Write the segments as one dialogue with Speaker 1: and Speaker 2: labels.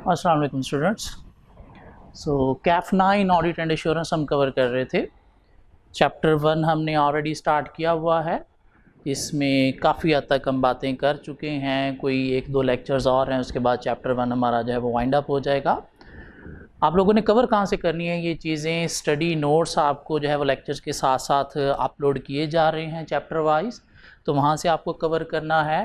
Speaker 1: अस्सलाम वालेकुम students. Kaif 9 audit and assurance हम कवर कर रहे थे। चैप्टर 1 हमने ऑलरेडी स्टार्ट किया हुआ है। इसमें काफ़ी हद तक हम बातें कर चुके हैं, कोई 1-2 लेक्चर्स और हैं, उसके बाद चैप्टर 1 हमारा जो है वो वाइंड अप हो जाएगा। आप लोगों ने कवर कहाँ से करनी है ये चीज़ें? स्टडी नोट्स आपको जो है वो लेक्चर्स के साथ साथ अपलोड किए जा रहे हैं चैप्टर वाइज, तो वहाँ से आपको कवर करना है।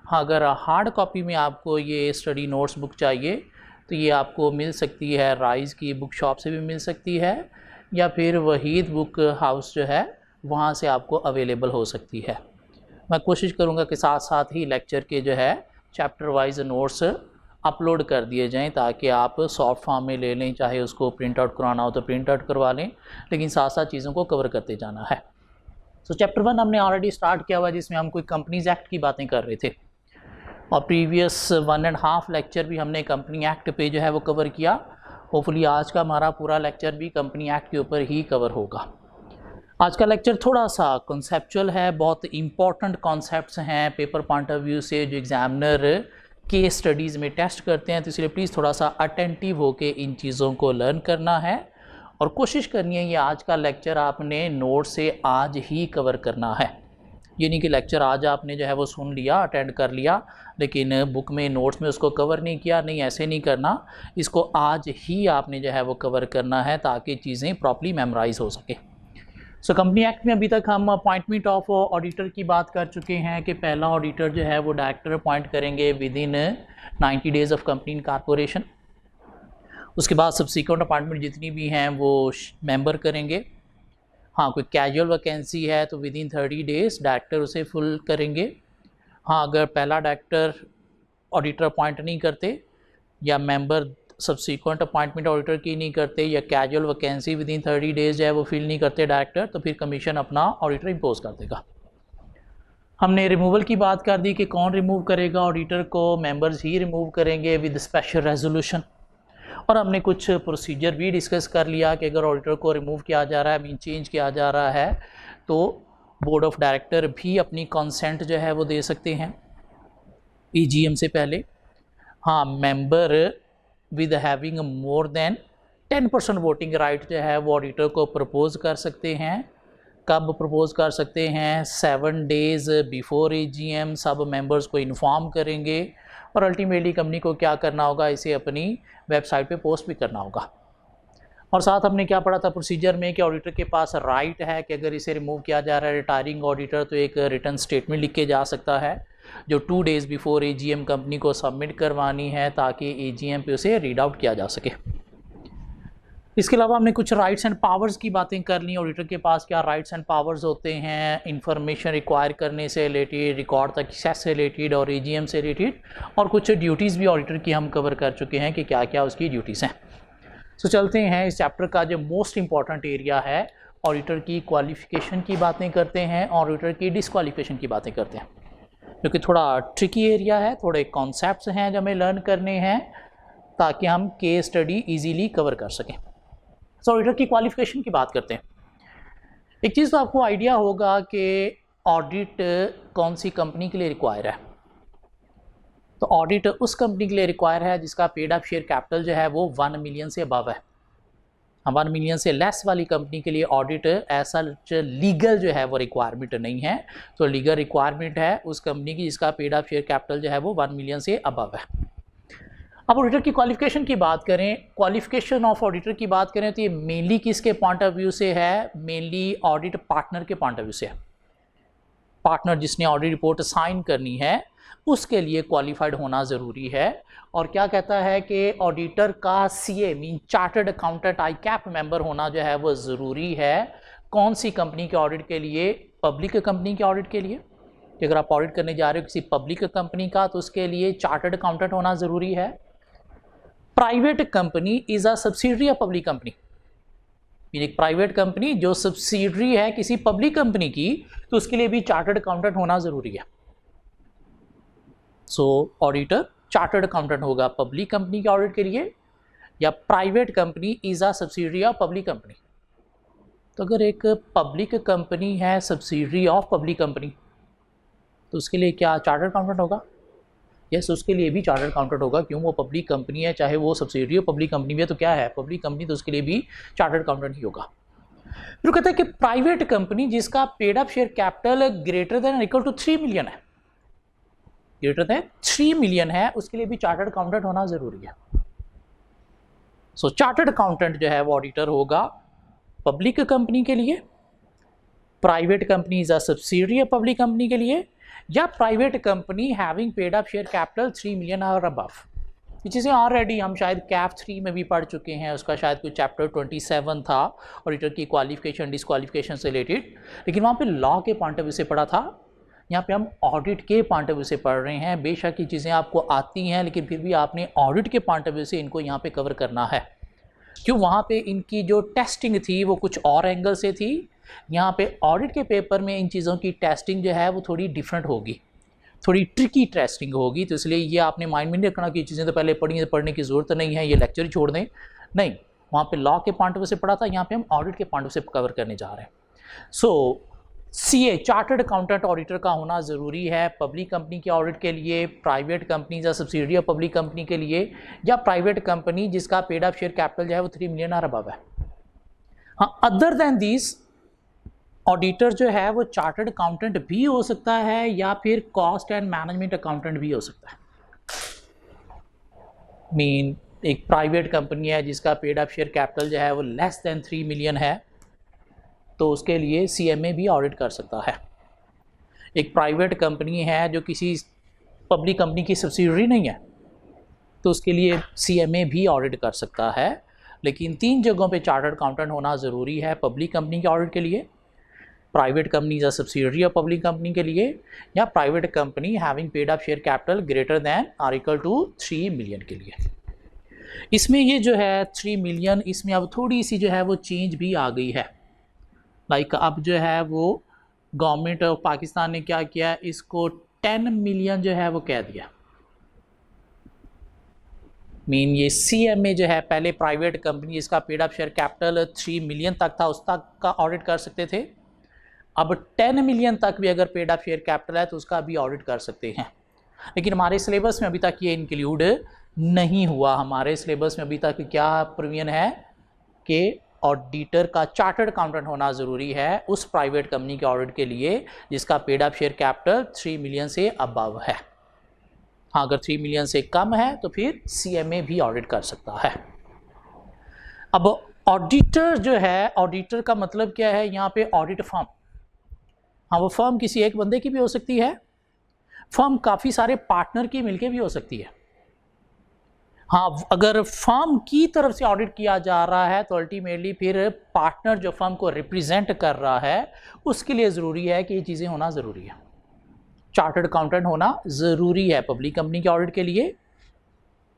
Speaker 1: हाँ, अगर हार्ड कॉपी में आपको ये स्टडी नोट्स बुक चाहिए तो ये आपको मिल सकती है, राइज़ की बुक शॉप से भी मिल सकती है, या फिर वहीद बुक हाउस जो है वहाँ से आपको अवेलेबल हो सकती है। मैं कोशिश करूँगा कि साथ साथ ही लेक्चर के जो है चैप्टर वाइज नोट्स अपलोड कर दिए जाएं, ताकि आप सॉफ्ट फॉर्म में ले लें, चाहे उसको प्रिंट आउट करवाना हो तो प्रिंट आउट करवा लें, लेकिन साथ साथ चीज़ों को कवर करते जाना है। चैप्टर 1 हमने ऑलरेडी स्टार्ट किया हुआ, जिसमें हम कोई कंपनीज़ एक्ट की बातें कर रहे थे, और प्रीवियस 1.5 लेक्चर भी हमने कंपनी एक्ट पे जो है वो कवर किया। होपफुली आज का हमारा पूरा लेक्चर भी कंपनी एक्ट के ऊपर ही कवर होगा। आज का लेक्चर थोड़ा सा कॉन्सेप्चुअल है, बहुत इंपॉर्टेंट कॉन्सेप्ट्स हैं पेपर पॉइंट ऑफ व्यू से, जो एग्जामिनर केस स्टडीज़ में टेस्ट करते हैं, तो इसलिए प्लीज़ थोड़ा सा अटेंटिव होकर इन चीज़ों को लर्न करना है और कोशिश करनी है ये आज का लेक्चर आपने नोट से आज ही कवर करना है। ये नहीं कि लेक्चर आज आपने जो है वो सुन लिया, अटेंड कर लिया, लेकिन बुक में नोट्स में उसको कवर नहीं किया। नहीं, ऐसे नहीं करना, इसको आज ही आपने जो है वो कवर करना है ताकि चीज़ें प्रॉपर्ली मेमोराइज हो सके। कंपनी एक्ट में अभी तक हम अपॉइंटमेंट ऑफ ऑडिटर की बात कर चुके हैं कि पहला ऑडिटर जो है वो डायरेक्टर अपॉइंट करेंगे with in 90 days of company in corporation. उसके बाद सब्सिक्वेंट अपॉइंटमेंट जितनी भी हैं वो मेंबर करेंगे। हाँ, कोई कैजुअल वैकेंसी है तो विद इन 30 डेज़ डायरेक्टर उसे फुल करेंगे। हाँ, अगर पहला डायरेक्टर ऑडिटर अपॉइंट नहीं करते या मेंबर सब्सिक्वेंट अपॉइंटमेंट ऑडिटर की नहीं करते या casual vacancy with in 30 days जो है वो फिल नहीं करते डायरेक्टर, तो फिर कमीशन अपना ऑडिटर इम्पोज कर देगा। हमने रिमूवल की बात कर दी कि कौन रिमूव करेगा ऑडिटर को, मेंबर्स ही रिमूव करेंगे विद स्पेशल रेजोल्यूशन। और हमने कुछ प्रोसीजर भी डिस्कस कर लिया कि अगर ऑडिटर को रिमूव किया जा रहा है, मीन चेंज किया जा रहा है, तो बोर्ड ऑफ डायरेक्टर भी अपनी कंसेंट जो है वो दे सकते हैं EGM से पहले। हाँ, member with having more than 10% voting right जो है वो ऑडिटर को प्रपोज कर सकते हैं। कब प्रपोज कर सकते हैं? 7 डेज़ बिफोर EGM सब मेंबर्स को इन्फॉर्म करेंगे, और अल्टीमेटली कंपनी को क्या करना होगा, इसे अपनी वेबसाइट पे पोस्ट भी करना होगा। और साथ हमने क्या पढ़ा था प्रोसीजर में कि ऑडिटर के पास राइट है कि अगर इसे रिमूव किया जा रहा है रिटायरिंग ऑडिटर, तो एक रिटर्न स्टेटमेंट लिख के जा सकता है जो 2 डेज़ बिफोर EGM कंपनी को सबमिट करवानी है, ताकि EGM पे उसे रीड आउट किया जा सके। इसके अलावा हमने कुछ राइट्स एंड पावर्स की बातें कर ली। ऑडिटर के पास क्या राइट्स एंड पावर्स होते हैं, इंफॉर्मेशन रिक्वायर करने से रिलेटेड, रिकॉर्ड तक एक्सेस से रिलेटेड और EGM से रिलेटेड, और कुछ ड्यूटीज़ भी ऑडिटर की हम कवर कर चुके हैं कि क्या क्या उसकी ड्यूटीज़ हैं। चलते हैं इस चैप्टर का जो मोस्ट इंपॉर्टेंट एरिया है, ऑडिटर की क्वालिफिकेशन की बातें करते हैं, ऑडिटर की डिसक्वालिफिकेशन की बातें करते हैं, जो कि थोड़ा ट्रिकी एरिया है, थोड़े कॉन्सेप्ट्स हैं जो हमें लर्न करने हैं ताकि हम केस स्टडी ईजीली कवर कर सकें। ऑडिटर की क्वालिफिकेशन की बात करते हैं। एक चीज़ तो आपको आइडिया होगा कि ऑडिट कौन सी कंपनी के लिए रिक्वायर है। तो ऑडिट उस कंपनी के लिए रिक्वायर है जिसका पेड अप शेयर कैपिटल जो है वो 1 मिलियन से अबव है। 1 मिलियन से लेस वाली कंपनी के लिए ऑडिट ऐसा लीगल जो है वो रिक्वायरमेंट नहीं है। तो लीगल रिक्वायरमेंट है उस कंपनी की जिसका पेड अप शेयर कैपिटल जो है वो 1 मिलियन से अबव है। अब ऑडिटर की क्वालिफिकेशन की बात करें, क्वालिफिकेशन ऑफ ऑडिटर की बात करें, तो ये मेनली किसके पॉइंट ऑफ व्यू से है? मेनली ऑडिट पार्टनर के पॉइंट ऑफ व्यू से है। पार्टनर जिसने ऑडिट रिपोर्ट साइन करनी है उसके लिए क्वालिफाइड होना ज़रूरी है। और क्या कहता है कि ऑडिटर का CA mean chartered accountant ICAP member होना जो है वो ज़रूरी है। कौन सी कंपनी के ऑडिट के लिए? पब्लिक कंपनी के ऑडिट के लिए। कि अगर आप ऑडिट करने जा रहे हो किसी पब्लिक कंपनी का, तो उसके लिए चार्टर्ड अकाउंटेंट होना ज़रूरी है। Private company is a subsidiary of public company, एक प्राइवेट कंपनी जो सब्सिडरी है किसी पब्लिक कंपनी की, तो उसके लिए भी चार्टर्ड अकाउंटेंट होना ज़रूरी है। ऑडिटर चार्टर्ड अकाउंटेंट होगा पब्लिक कंपनी के ऑडिट के लिए, या private company is a subsidiary of public company. तो अगर एक पब्लिक कंपनी है सब्सिडरी ऑफ पब्लिक कंपनी, तो उसके लिए क्या चार्टर्ड अकाउंटेंट होगा? यस, उसके लिए भी चार्टर्ड अकाउंटेंट होगा, क्यों, वो पब्लिक कंपनी है, चाहे वो सब्सिडियरी हो पब्लिक कंपनी भी है, तो क्या है, पब्लिक कंपनी, तो उसके लिए भी चार्टर्ड अकाउंटेंट ही होगा। फिर कहता है कि प्राइवेट कंपनी जिसका paid up share capital greater than equal to 3 million है, ग्रेटर देन 3 मिलियन है, उसके लिए भी चार्टर्ड अकाउंटेंट होना जरूरी है। सो चार्टर्ड अकाउंटेंट जो है वो ऑडिटर होगा पब्लिक कंपनी के लिए, private company is a subsidiary public company के लिए, या private company having paid up share capital 3 million और अबव। ये चीज़ें ऑलरेडी हम शायद कैफ 3 में भी पढ़ चुके हैं, उसका शायद कोई चैप्टर 27 था ऑडिटर की क्वालिफिकेशन डिस्क्वालिफिकेशन से रिलेटेड, लेकिन वहाँ पे लॉ के पॉइंट ऑफ व्यू से पढ़ा था। यहाँ पे हम ऑडिट के पॉइंट ऑफ व्यू से पढ़ रहे हैं। बेशक ये चीज़ें आपको आती हैं, लेकिन फिर भी आपने ऑडिट के पॉइंट ऑफ व्यू से इनको यहाँ पे कवर करना है, क्यों, वहाँ पे इनकी जो टेस्टिंग थी वो कुछ और एंगल से थी। यहाँ पे ऑडिट के पेपर में इन चीज़ों की टेस्टिंग जो है वो थोड़ी डिफरेंट होगी, थोड़ी ट्रिकी टेस्टिंग होगी, तो इसलिए ये आपने माइंड में नहीं रखना कि चीज़ें तो पहले पढ़ी, पढ़ने की ज़रूरत नहीं है, ये लेक्चर ही छोड़ दें, नहीं, वहाँ पे लॉ के पॉइंट ऑफ व्यू से पढ़ा था, यहाँ पे हम ऑडिट के पॉइंट ऑफ व्यू से कवर करने जा रहे हैं। सो सीए चार्टर्ड अकाउंटेंट ऑडिटर का होना ज़रूरी है पब्लिक कंपनी के ऑडिट के लिए, प्राइवेट कंपनी या सब्सिडियरी ऑफ पब्लिक कंपनी के लिए, या प्राइवेट कंपनी जिसका पेड अप शेयर कैपिटल जो है वो 3 मिलियन और अबव है। हाँ, अदर देन दिस ऑडिटर जो है वो चार्टर्ड अकाउंटेंट भी हो सकता है या फिर कॉस्ट एंड मैनेजमेंट अकाउंटेंट भी हो सकता है। मीन एक प्राइवेट कंपनी है जिसका पेड अप शेयर कैपिटल जो है वो लेस देन 3 मिलियन है, तो उसके लिए सीएमए भी ऑडिट कर सकता है। एक प्राइवेट कंपनी है जो किसी पब्लिक कंपनी की सब्सिडियरी नहीं है, तो उसके लिए सीएमए भी ऑडिट कर सकता है। लेकिन 3 जगहों पे चार्टर्ड अकाउंटेंट होना ज़रूरी है पब्लिक कंपनी के ऑडिट के लिए, प्राइवेट कंपनी या सब्सिडियरी ऑफ पब्लिक कंपनी के लिए, या private company having paid up share capital greater then और इक्वल टू 3 मिलियन के लिए। इसमें ये जो है 3 मिलियन, इसमें अब थोड़ी सी जो है वो चेंज भी आ गई है। लाइक अब जो है वो गवर्नमेंट ऑफ पाकिस्तान ने क्या किया, इसको 10 मिलियन जो है वो कह दिया। मीन ये सीएमए जो है, पहले प्राइवेट कंपनी जिसका paid up share capital 3 million तक था उस तक का ऑडिट कर सकते थे, अब 10 मिलियन तक भी अगर पेड अप शेयर कैपिटल है तो उसका भी ऑडिट कर सकते हैं। लेकिन हमारे सिलेबस में अभी तक ये इंक्लूड नहीं हुआ। हमारे सिलेबस में अभी तक क्या प्रोविजन है कि ऑडिटर का चार्टर्ड अकाउंटेंट होना ज़रूरी है उस प्राइवेट कंपनी के ऑडिट के लिए जिसका paid up share capital 3 million से अबव है। हाँ, अगर 3 मिलियन से कम है तो फिर सीएमए भी ऑडिट कर सकता है। अब ऑडिटर जो है, ऑडिटर का मतलब क्या है, यहाँ पे ऑडिट फर्म, हाँ वो फर्म किसी एक बंदे की भी हो सकती है, फर्म काफ़ी सारे पार्टनर की मिलके भी हो सकती है। हाँ, अगर फर्म की तरफ से ऑडिट किया जा रहा है तो अल्टीमेटली फिर पार्टनर जो फर्म को रिप्रेजेंट कर रहा है उसके लिए ज़रूरी है कि ये चीज़ें होना ज़रूरी है। चार्टर्ड अकाउंटेंट होना ज़रूरी है पब्लिक कंपनी के ऑडिट के लिए,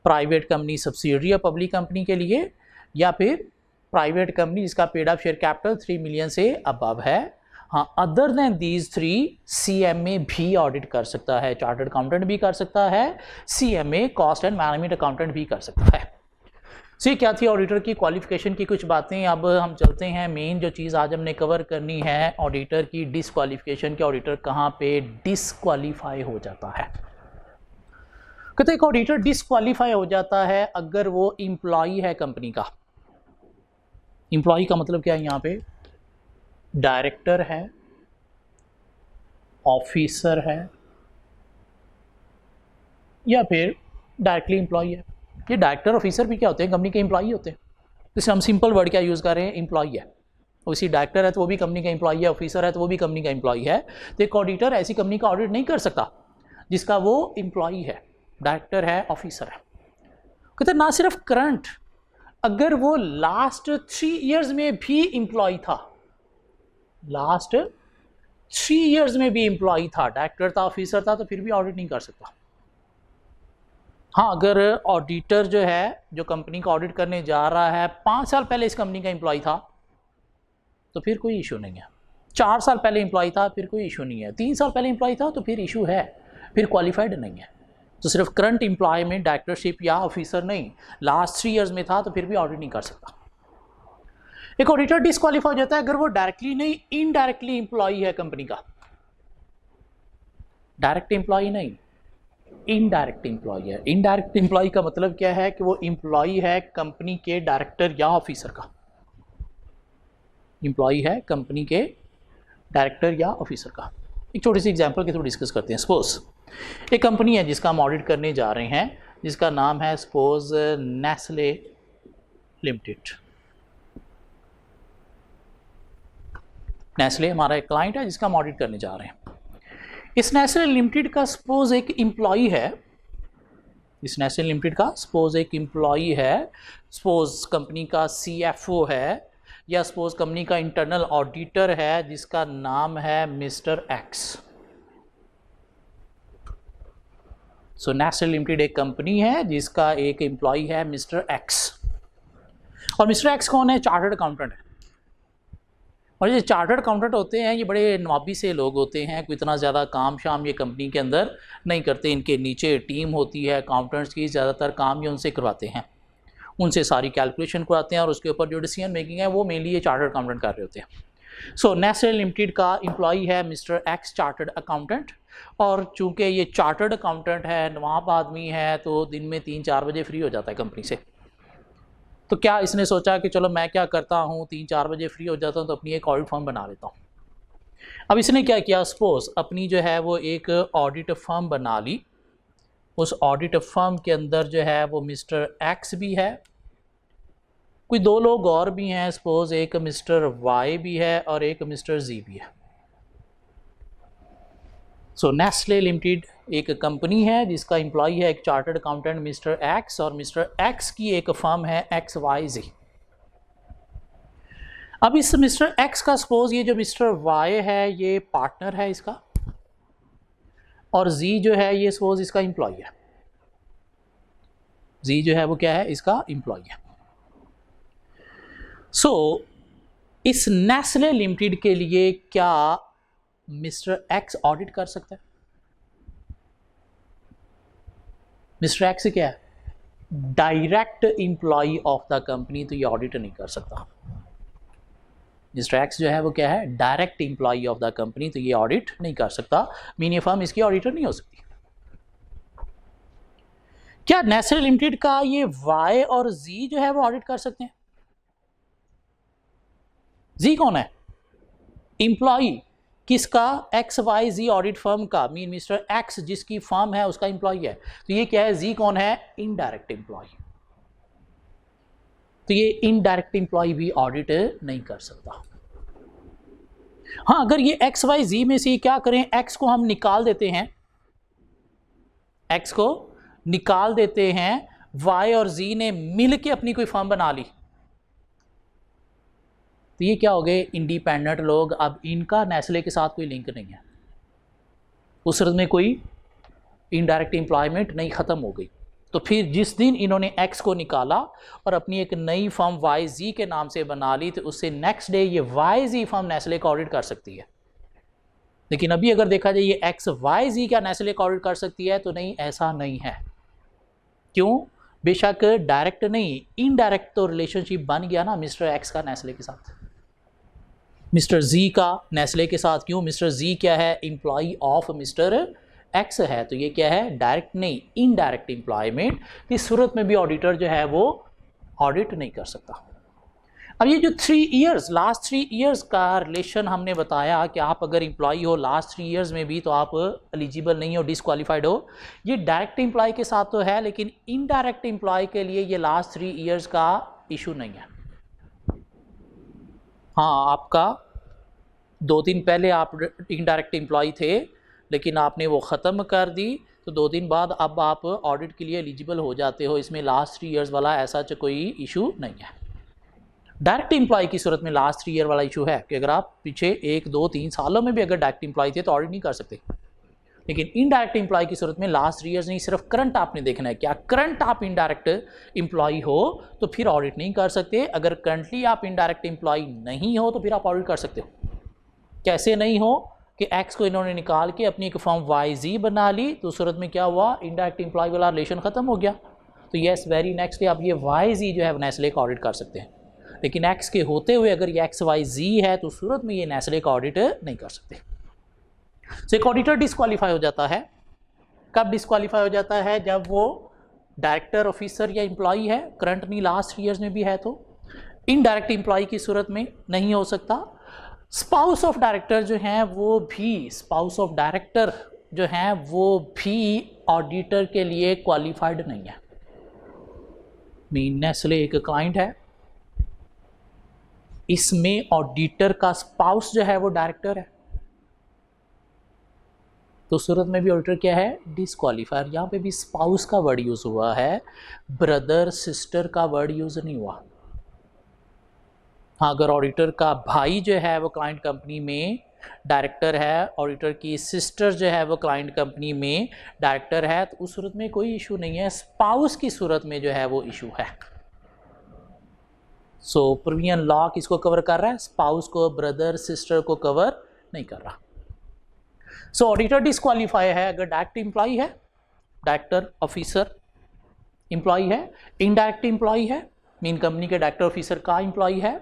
Speaker 1: private company subsidiary of public company के लिए, या फिर प्राइवेट कंपनी जिसका paid up share capital 3 million से अबव है। हाँ, अदर देन दीज 3 सीएमए भी ऑडिट कर सकता है, चार्टर्ड अकाउंटेंट भी कर सकता है, CMA cost and management accountant भी कर सकता है। सो ये क्या थी ऑडिटर की क्वालिफिकेशन की कुछ बातें। अब हम चलते हैं मेन जो चीज़ आज हमने कवर करनी है, ऑडिटर की डिसक्वालिफिकेशन की। ऑडिटर कहाँ पे डिसक्वालीफाई हो जाता है। कहते एक ऑडिटर डिसक्वालीफाई हो जाता है अगर वो एम्प्लॉई है कंपनी का। एम्प्लॉई का मतलब क्या है, यहाँ पे डायरेक्टर है, ऑफिसर है, या फिर डायरेक्टली एम्प्लॉई है। ये डायरेक्टर ऑफिसर भी क्या होते हैं, कंपनी के एम्प्लॉई होते हैं। जैसे हम सिंपल वर्ड क्या यूज़ कर रहे हैं, एम्प्लॉई है। उसी डायरेक्टर है तो वो भी कंपनी का एम्प्लॉई है, ऑफिसर है तो वो भी कंपनी का एम्प्लॉई है। तो एक ऑडिटर ऐसी कंपनी का ऑडिट नहीं कर सकता जिसका वो एम्प्लॉई है, डायरेक्टर है, ऑफिसर है। कहते ना सिर्फ करंट, अगर वो लास्ट 3 ईयर्स में भी एम्प्लॉय था, लास्ट 3 ईयर्स में भी एम्प्लॉय था, डायरेक्टर था, ऑफिसर था, तो फिर भी ऑडिट नहीं कर सकता। हाँ, अगर ऑडिटर जो है जो कंपनी का ऑडिट करने जा रहा है 5 साल पहले इस कंपनी का एम्प्लॉय था तो फिर कोई इशू नहीं है, 4 साल पहले एम्प्लॉय था फिर कोई इशू नहीं है, 3 साल पहले एम्प्लॉय था तो फिर इशू है, फिर क्वालिफाइड नहीं है। तो सिर्फ करंट एम्प्लॉय में डायरेक्टरशिप या ऑफिसर नहीं, लास्ट 3 ईयर्स में था तो फिर भी ऑडिट नहीं कर सकता। एक ऑडिटर डिस्क्वालीफाई हो जाता है अगर वो डायरेक्टली नहीं इनडायरेक्टली एम्प्लॉय है कंपनी का, डायरेक्ट एम्प्लॉय नहीं, इनडायरेक्ट एम्प्लॉय है। इनडायरेक्ट एम्प्लॉय का मतलब क्या है कि वो एम्प्लॉय है कंपनी के डायरेक्टर या ऑफिसर का। एम्प्लॉय है कंपनी के डायरेक्टर या ऑफिसर का। एक छोटी सी एग्जांपल के थ्रू डिस्कस करते हैं। सपोज एक कंपनी है जिसका हम ऑडिट करने जा रहे हैं, जिसका नाम है सपोज नेस्ले लिमिटेड। नेस्ले हमारा एक क्लाइंट है जिसका हम ऑडिट करने जा रहे हैं। इस नेस्ले लिमिटेड का सपोज एक एम्प्लॉय है, इस नेस्ले लिमिटेड का सपोज एक एम्प्लॉय है, सपोज कंपनी का CFO है, या सपोज कंपनी का इंटरनल ऑडिटर है जिसका नाम है मिस्टर एक्स। सो नेस्ले लिमिटेड एक कंपनी है जिसका एक एम्प्लॉय है मिस्टर एक्स। और मिस्टर एक्स कौन है? चार्टर्ड अकाउंटेंट है। और ये चार्टर्ड अकाउंटेंट होते हैं ये बड़े नवाबी से लोग होते हैं, कोई इतना ज़्यादा काम शाम ये कंपनी के अंदर नहीं करते। इनके नीचे टीम होती है अकाउंटेंट्स की, ज़्यादातर काम ये उनसे करवाते हैं, उनसे सारी कैलकुलेशन कराते हैं और उसके ऊपर जो डिसीजन मेकिंग है वो मेनली ये चार्टर्ड अकाउंटेंट कर रहे होते हैं। सो नेस्ले लिमिटेड का एम्प्लॉय है मिस्टर एक्स, चार्टर्ड अकाउंटेंट। और चूंकि ये चार्टर्ड अकाउंटेंट है, नवाब आदमी है, तो दिन में 3-4 बजे फ्री हो जाता है कंपनी से। तो क्या इसने सोचा कि चलो मैं क्या करता हूँ, 3-4 बजे फ्री हो जाता हूँ तो अपनी एक ऑडिट फर्म बना लेता हूँ। अब इसने क्या किया, सपोज अपनी जो है वो एक ऑडिट फर्म बना ली। उस ऑडिट फर्म के अंदर जो है वो मिस्टर एक्स भी है, कोई 2 लोग और भी हैं, सपोज एक मिस्टर वाई भी है और एक मिस्टर जी भी है। सो नेस्ले लिमिटेड एक कंपनी है जिसका एम्प्लॉय है एक चार्टर्ड अकाउंटेंट मिस्टर एक्स, और मिस्टर एक्स की एक फर्म है XYZ। अब इस मिस्टर एक्स का सपोज ये जो मिस्टर वाई है ये पार्टनर है इसका, और जी जो है ये सपोज इसका एम्प्लॉय है। जी जो है वो क्या है, इसका एम्प्लॉय है। सो इस नेस्ले लिमिटेड के लिए क्या मिस्टर एक्स ऑडिट कर सकता है? मिस्टर एक्स क्या है? Direct employee of the company, तो ये ऑडिट नहीं कर सकता। मिस्टर एक्स जो है वो क्या है? Direct employee of the company, तो ये ऑडिट नहीं कर सकता। मीन ये फर्म इसकी ऑडिटर नहीं हो सकती। क्या नेस्ले लिमिटेड का ये वाई और जी जो है वो ऑडिट कर सकते हैं? जी कौन है? एम्प्लॉय किसका? XYZ ऑडिट फर्म का, मीन मिस्टर एक्स जिसकी फर्म है उसका एम्प्लॉय है। तो ये क्या है? जी कौन है? Indirect employee. तो ये इनडायरेक्ट एम्प्लॉय भी ऑडिट नहीं कर सकता। हाँ, अगर ये XYZ में से क्या करें, एक्स को हम निकाल देते हैं, एक्स को निकाल देते हैं, वाई और जी ने मिल के अपनी कोई फर्म बना ली, तो ये क्या हो गए? इंडिपेंडेंट लोग। अब इनका नेस्ले के साथ कोई लिंक नहीं है, उस सूरत में कोई इनडायरेक्ट एम्प्लॉयमेंट नहीं, ख़त्म हो गई। तो फिर जिस दिन इन्होंने एक्स को निकाला और अपनी एक नई फर्म YZ के नाम से बना ली, तो उससे नेक्स्ट डे ये YZ फर्म नेस्ले का ऑडिट कर सकती है। लेकिन अभी अगर देखा जाए ये XYZ क्या नेस्ले का ऑडिट कर सकती है? तो नहीं, ऐसा नहीं है। क्यों? बेशक डायरेक्ट नहीं, इनडायरेक्ट तो रिलेशनशिप बन गया ना मिस्टर एक्स का नेस्ले के साथ, मिस्टर जी का नेस्ले के साथ। क्यों? मिस्टर जी क्या है? एम्प्लॉय ऑफ मिस्टर एक्स है। तो ये क्या है? डायरेक्ट नहीं, इनडायरेक्ट एम्प्लॉयमेंट। इस सूरत में भी ऑडिटर जो है वो ऑडिट नहीं कर सकता। अब ये जो 3 इयर्स, लास्ट 3 इयर्स का रिलेशन हमने बताया कि आप अगर एम्प्लॉय हो लास्ट 3 इयर्स में भी तो आप एलिजिबल नहीं हो, डिसक्वालीफाइड हो। ये डायरेक्ट एम्प्लॉय के साथ तो है, लेकिन इनडायरेक्ट एम्प्लॉय के लिए ये लास्ट 3 इयर्स का इशू नहीं है। हाँ, आपका 2 दिन पहले आप इनडायरेक्ट एम्प्लॉय थे, लेकिन आपने वो ख़त्म कर दी, तो 2 दिन बाद अब आप ऑडिट के लिए एलिजिबल हो जाते हो। इसमें लास्ट 3 इयर्स वाला ऐसा कोई इशू नहीं है। डायरेक्ट एम्प्लॉय की सूरत में लास्ट 3 ईयर वाला इशू है कि अगर आप पीछे 1, 2, 3 सालों में भी अगर डायरेक्ट एम्प्लॉय थे तो ऑडिट नहीं कर सकते। लेकिन इनडायरेक्ट एम्प्लॉय की सूरत में लास्ट 3 इयर्स नहीं, सिर्फ करंट आपने देखना है। क्या करंट आप इनडायरेक्ट एम्प्लॉय हो तो फिर ऑडिट नहीं कर सकते। अगर करंटली आप इनडायरेक्ट एम्प्लॉय नहीं हो तो फिर आप ऑडिट कर सकते हो। कैसे नहीं हो? कि एक्स को इन्होंने निकाल के अपनी एक फॉर्म YZ बना ली, तो सूरत में क्या हुआ? इनडायरेक्ट एम्प्लॉय वाला रिलेशन खत्म हो गया। तो येस, वेरी नेक्स्ट डे आप ये YZ जो है नेस्ले का ऑडिट कर सकते हैं। लेकिन एक्स के होते हुए अगर ये XYZ है तो सूरत में ये नेस्ले का ऑडिट नहीं कर सकते। तो एक ऑडिटर डिस्क्वालीफाई हो जाता है कब डिस्क्वालीफाई हो जाता है? जब वो डायरेक्टर, ऑफिसर या एम्प्लॉई है, करंट नहीं लास्ट ईयर्स में भी है तो। इनडायरेक्ट एम्प्लॉई की सूरत में नहीं हो सकता। स्पाउस ऑफ डायरेक्टर जो हैं वो भी, स्पाउस ऑफ डायरेक्टर जो हैं वो भी ऑडिटर के लिए क्वालिफाइड नहीं है। मीन नेस्ले एक क्लाइंट है, इसमें ऑडिटर का स्पाउस जो है वो डायरेक्टर है, तो सूरत में भी ऑडिटर क्या है? डिस्क्वालीफायर। यहाँ पे भी स्पाउस का वर्ड यूज हुआ है, ब्रदर सिस्टर का वर्ड यूज नहीं हुआ। हाँ, अगर ऑडिटर का भाई जो है वो क्लाइंट कंपनी में डायरेक्टर है, ऑडिटर की सिस्टर जो है वो क्लाइंट कंपनी में डायरेक्टर है, तो उस सूरत में कोई इशू नहीं है। स्पाउस की सूरत में जो है वो इशू है। सो प्रीवियन लॉ किसको कवर कर रहा है? स्पाउस को, ब्रदर सिस्टर को कवर नहीं कर रहा। सो ऑडिटर डिस्क्वालीफाई है अगर डायरेक्ट एम्प्लॉई है, डायरेक्टर ऑफिसर एम्प्लॉई है, इनडायरेक्ट एम्प्लॉई है, मीन कंपनी के डायरेक्टर ऑफिसर का एम्प्लॉई है,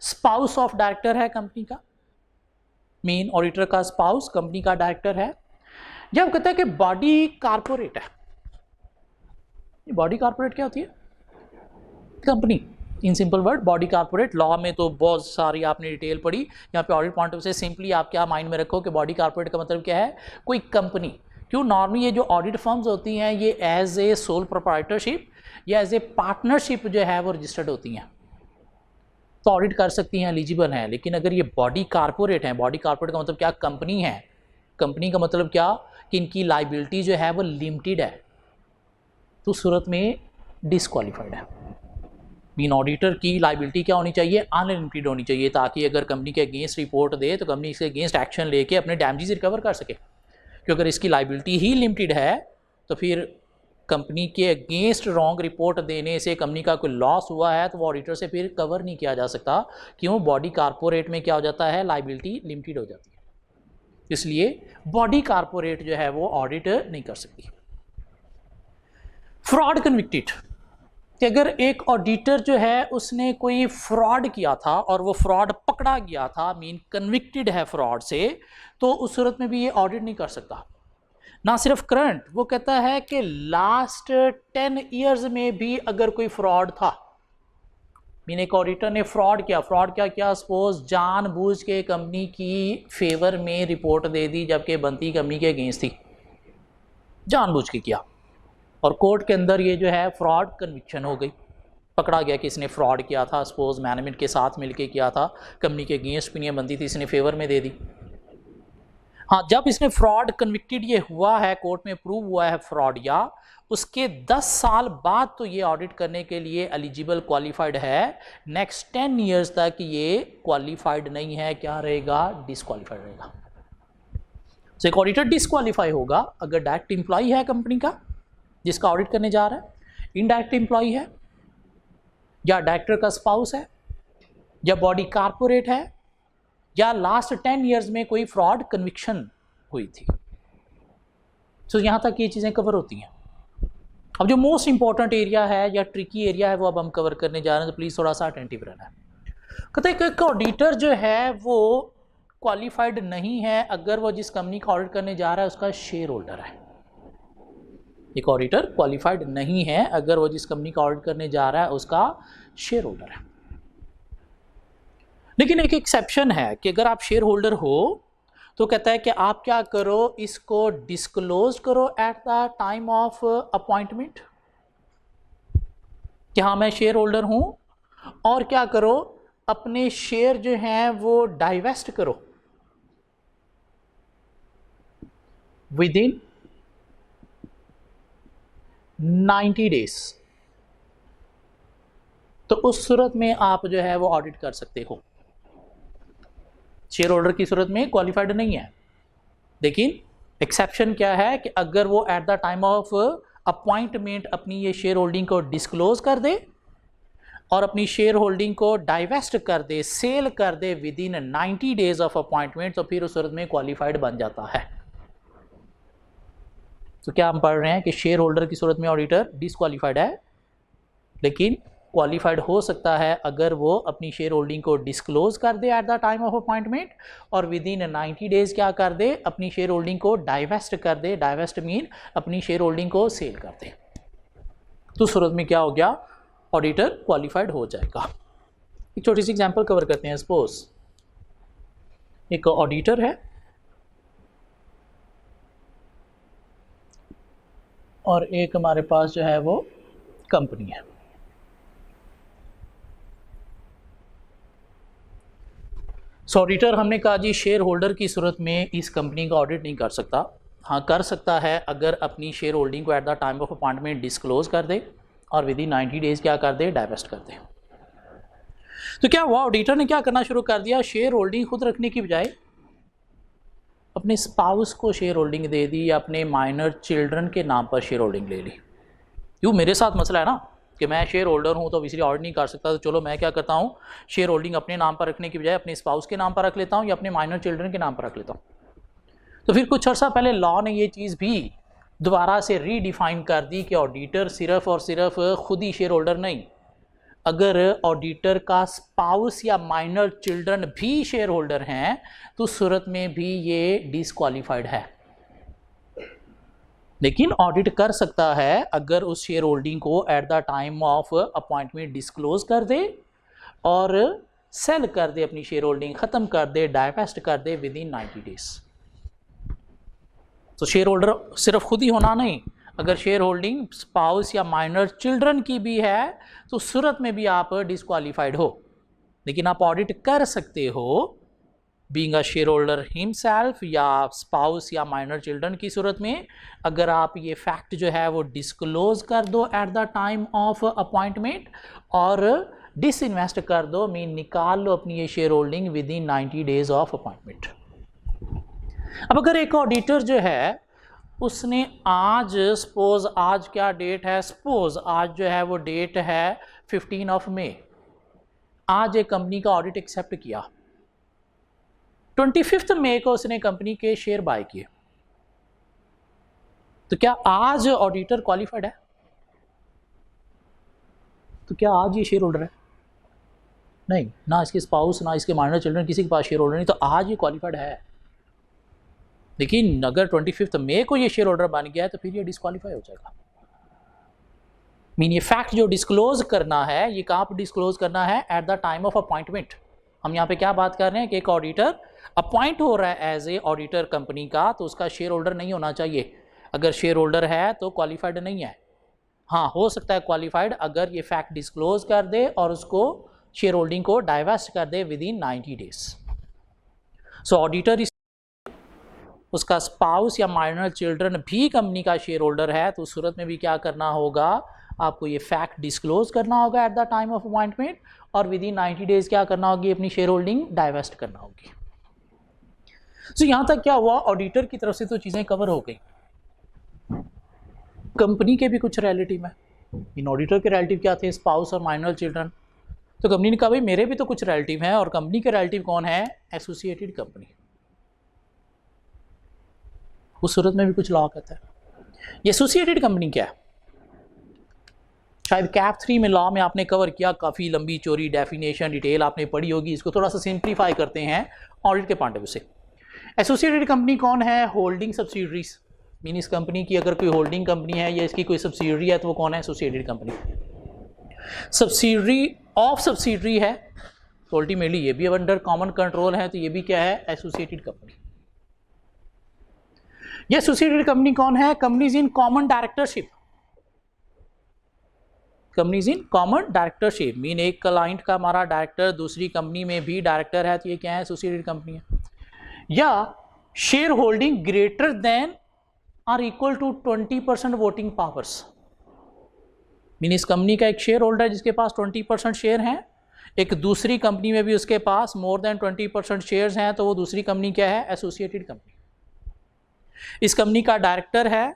Speaker 1: स्पाउस ऑफ डायरेक्टर है कंपनी का, मीन ऑडिटर का स्पाउस कंपनी का डायरेक्टर है। जब कहते हैं कि बॉडी कारपोरेट है, बॉडी कारपोरेट क्या होती है? Company, in simple word body corporate. Law में तो बहुत सारी आपने डिटेल पढ़ी, यहाँ पे ऑडिट पॉइंट ऑफ से सिंपली आप क्या माइंड में रखो कि बॉडी कारपोरेट का मतलब क्या है? कोई कंपनी। क्यों? नॉर्मली ये जो ऑडिट फर्म्स होती हैं ये एज ए सोल प्रोप्राइटरशिप या एज ए पार्टनरशिप जो है वो रजिस्टर्ड होती हैं, तो ऑडिट कर सकती हैं, एलिजिबल हैं। लेकिन अगर ये बॉडी कारपोरेट है, बॉडी कारपोरेट का मतलब क्या? कंपनी है। कंपनी का मतलब क्या? कि इनकी लाइबिलिटी जो है वो लिमिटेड है, तो सूरत में डिस्क्वालीफाइड है। मीन ऑडिटर की लाइबिलिटी क्या होनी चाहिए? अनलिमिटेड होनी चाहिए, ताकि अगर कंपनी के अगेंस्ट रिपोर्ट दे तो कंपनी इसके अगेंस्ट एक्शन लेके अपने डैमेजेस रिकवर कर सके। क्योंकि अगर इसकी लाइबिलिटी ही लिमिटेड है तो फिर कंपनी के अगेंस्ट रॉन्ग रिपोर्ट देने से कंपनी का कोई लॉस हुआ है तो वो ऑडिटर से फिर कवर नहीं किया जा सकता। क्यों? बॉडी कारपोरेट में क्या हो जाता है? लाइबिलिटी लिमिटेड हो जाती है, इसलिए बॉडी कारपोरेट जो है वो ऑडिट नहीं कर सकती। फ्रॉड कन्विक्टेड, कि अगर एक ऑडिटर जो है उसने कोई फ्रॉड किया था और वो फ्रॉड पकड़ा गया था, मीन कन्विक्टेड है फ्रॉड से, तो उस सूरत में भी ये ऑडिट नहीं कर सकता। ना सिर्फ करंट, वो कहता है कि लास्ट 10 ईयर्स में भी अगर कोई फ्रॉड था, मीन एक ऑडिटर ने फ्रॉड किया, फ्रॉड क्या किया? सपोज जानबूझ के कंपनी की फेवर में रिपोर्ट दे दी जबकि बनती कंपनी के अगेंस्ट थी, जानबूझ के किया, और कोर्ट के अंदर ये जो है फ्रॉड कन्विक्शन हो गई, पकड़ा गया कि इसने फ्रॉड किया था, सपोज मैनेजमेंट के साथ मिलके किया था, कंपनी के अगेंस्ट ओपिनियन बनती थी, इसने फेवर में दे दी। हाँ, जब इसने फ्रॉड कन्विक्टेड ये हुआ है, कोर्ट में प्रूव हुआ है फ्रॉड, या उसके 10 साल बाद तो ये ऑडिट करने के लिए एलिजिबल क्वालिफाइड है। नेक्स्ट 10 ईयर्स तक ये क्वालिफाइड नहीं है, क्या रहेगा? डिस्क्वालीफाइड रहेगा। तो एक ऑडिटर डिस्क्वालीफाई होगा अगर डायरेक्ट एम्प्लॉई है कंपनी का जिसका ऑडिट करने जा रहा है, इनडायरेक्ट एम्प्लॉई है, या डायरेक्टर का स्पाउस है, या बॉडी कारपोरेट है, या लास्ट 10 ईयर्स में कोई फ्रॉड कन्विक्शन हुई थी। तो यहां तक ये चीज़ें कवर होती हैं। अब जो मोस्ट इंपॉर्टेंट एरिया है या ट्रिकी एरिया है वो अब हम कवर करने जा रहे हैं, तो प्लीज़ थोड़ा सा अटेंटिव रहना है। कहते हैं कि ऑडिटर जो है वो क्वालिफाइड नहीं है अगर वो जिस कंपनी का ऑडिट करने जा रहा है उसका शेयर होल्डर है। एक ऑडिटर क्वालिफाइड नहीं है अगर वो जिस कंपनी का ऑडिट करने जा रहा है उसका शेयर होल्डर है। लेकिन एक एक्सेप्शन है कि अगर आप शेयर होल्डर हो तो कहता है कि आप क्या करो, इसको डिस्क्लोज करो eight the time of appointment कि हाँ मैं शेयर होल्डर हूं, और क्या करो, अपने शेयर जो हैं वो डाइवेस्ट करो विद इन 90 डेज। तो उस सूरत में आप जो है वो ऑडिट कर सकते हो। शेयर होल्डर की सूरत में क्वालिफाइड नहीं है, लेकिन एक्सेप्शन क्या है कि अगर वो eight the time of appointment अपनी ये शेयर होल्डिंग को डिस्क्लोज कर दे और अपनी शेयर होल्डिंग को डाइवेस्ट कर दे, सेल कर दे within 90 days of appointment, तो फिर उस सूरत में क्वालिफाइड बन जाता है। तो क्या हम पढ़ रहे हैं कि शेयर होल्डर की सूरत में ऑडिटर डिस्क्वालीफाइड है, लेकिन क्वालिफाइड हो सकता है अगर वो अपनी शेयर होल्डिंग को डिस्क्लोज कर दे at the time of appointment, और विद इन 90 डेज क्या कर दे, अपनी शेयर होल्डिंग को डाइवेस्ट कर दे। डाइवेस्ट मीन अपनी शेयर होल्डिंग को सेल कर दे। तो सूरत में क्या हो गया, ऑडिटर क्वालिफाइड हो जाएगा। एक छोटी सी एग्जांपल कवर करते हैं। सपोज एक ऑडिटर है और एक हमारे पास जो है वो कंपनी है। सो ऑडिटर हमने कहा जी शेयर होल्डर की सूरत में इस कंपनी का ऑडिट नहीं कर सकता। हाँ कर सकता है अगर अपनी शेयर होल्डिंग को eight the time of appointment disclose कर दे और विद इन 90 डेज क्या कर दे, डाइवेस्ट कर दे। तो क्या हुआ, ऑडिटर ने क्या करना शुरू कर दिया, शेयर होल्डिंग खुद रखने की बजाय अपने स्पाउस को शेयर होल्डिंग दे दी या अपने माइनर चिल्ड्रन के नाम पर शेयर होल्डिंग ले ली। क्यों, मेरे साथ मसला है ना कि मैं शेयर होल्डर हूँ तो इसलिए ऑडिट नहीं कर सकता, तो चलो मैं क्या करता हूँ, शेयर होल्डिंग अपने नाम पर रखने की बजाय अपने स्पाउस के नाम पर रख लेता हूँ या अपने माइनर चिल्ड्रन के नाम पर रख लेता हूँ। तो फिर कुछ अर्सा पहले लॉ ने ये चीज़ भी दोबारा से रीडिफाइन कर दी कि ऑडिटर सिर्फ और सिर्फ खुद ही शेयर होल्डर नहीं, अगर ऑडिटर का स्पाउस या माइनर चिल्ड्रन भी शेयर होल्डर हैं तो सूरत में भी ये डिसक्वालीफाइड है। लेकिन ऑडिट कर सकता है अगर उस शेयर होल्डिंग को eight the time of appointment disclose कर दे और सेल कर दे, अपनी शेयर होल्डिंग ख़त्म कर दे, डाइवेस्ट कर दे विद इन 90 डेज। तो शेयर होल्डर सिर्फ खुद ही होना नहीं, अगर शेयर होल्डिंग स्पाउस या माइनर चिल्ड्रन की भी है तो सूरत में भी आप डिसक्वालीफाइड हो। लेकिन आप ऑडिट कर सकते हो being a share holder himself या स्पाउस या माइनर चिल्ड्रन की सूरत में, अगर आप ये फैक्ट जो है वो डिस्क्लोज कर दो eight the time of appointment और डिसइन्वेस्ट कर दो, मीन निकाल लो अपनी ये share holding with in 90 days of appointment. अब अगर एक ऑडिटर जो है उसने आज, सपोज आज क्या डेट है, सपोज आज जो है वो डेट है 15 ऑफ मई, आज एक कंपनी का ऑडिट एक्सेप्ट किया, 25 मई को उसने कंपनी के शेयर बाय किए, तो क्या आज ऑडिटर क्वालिफाइड है? तो क्या आज ये शेयर होल्डर है? नहीं, ना इसके स्पाउस ना इसके माइनर चिल्ड्रन किसी के पास शेयर होल्डर नहीं, तो आज ये क्वालिफाइड है। लेकिन अगर 25 मई को ये शेयर होल्डर बन गया है तो फिर ये डिस्क्वालीफाई हो जाएगा। मीन ये फैक्ट जो डिस्क्लोज करना है ये कहाँ पर डिस्क्लोज करना है, eight the time of appointment. हम यहाँ पे क्या बात कर रहे हैं कि एक ऑडिटर अपॉइंट हो रहा है एज ए ऑडिटर कंपनी का, तो उसका शेयर होल्डर नहीं होना चाहिए। अगर शेयर होल्डर है तो क्वालिफाइड नहीं है। हाँ हो सकता है क्वालिफाइड अगर ये फैक्ट डिस्क्लोज कर दे और उसको शेयर होल्डिंग को डाइवेस्ट कर दे within 90 days. So auditor उसका स्पाउस या माइनर चिल्ड्रन भी कंपनी का शेयर होल्डर है तो उस सूरत में भी क्या करना होगा, आपको ये फैक्ट डिस्क्लोज करना होगा eight the time of appointment और विद इन 90 डेज क्या करना होगी, अपनी शेयर होल्डिंग डाइवेस्ट करना होगी। सो यहाँ तक क्या हुआ, ऑडिटर की तरफ से तो चीज़ें कवर हो गई। कंपनी के भी कुछ रिलेटिव है, इन ऑडिटर के रिलेटिव क्या थे, स्पाउस और माइनर चिल्ड्रन। तो कंपनी ने कहा भाई मेरे भी तो कुछ रिलेटिव हैं, और कंपनी के रिलेटिव कौन है, एसोसिएटेड कंपनी। उस सूरत में भी कुछ लॉ कहता है। ये एसोसिएटेड कंपनी क्या है, शायद कैप 3 में लॉ में आपने कवर किया, काफ़ी लंबी चौड़ी डेफिनेशन डिटेल आपने पढ़ी होगी। इसको थोड़ा सा सिंप्लीफाई करते हैं ऑडिट के पॉइंट ऑफ व्यू से। एसोसिएटेड कंपनी कौन है, होल्डिंग सब्सिडरीज, मीन इस कंपनी की अगर कोई होल्डिंग कंपनी है या इसकी कोई सब्सिडरी है तो वो कौन है, associated company. Subsidiary of subsidiary है तो अल्टीमेटली ये भी अंडर कॉमन कंट्रोल है, तो ये भी क्या है, एसोसिएटेड कंपनी। ये एसोसिएटेड कंपनी कौन है, companies in common directorship. Companies in common directorship mean एक क्लाइंट का हमारा डायरेक्टर दूसरी कंपनी में भी डायरेक्टर है, तो ये क्या है, एसोसिएटेड कंपनी है। या share holding greater than or equal to 20% voting powers, mean इस कंपनी का एक शेयर होल्डर जिसके पास 20% शेयर हैं, एक दूसरी कंपनी में भी उसके पास मोर देन 20% शेयर्स हैं, तो वो दूसरी कंपनी क्या है, एसोसिएटेड कंपनी। इस कंपनी का डायरेक्टर है,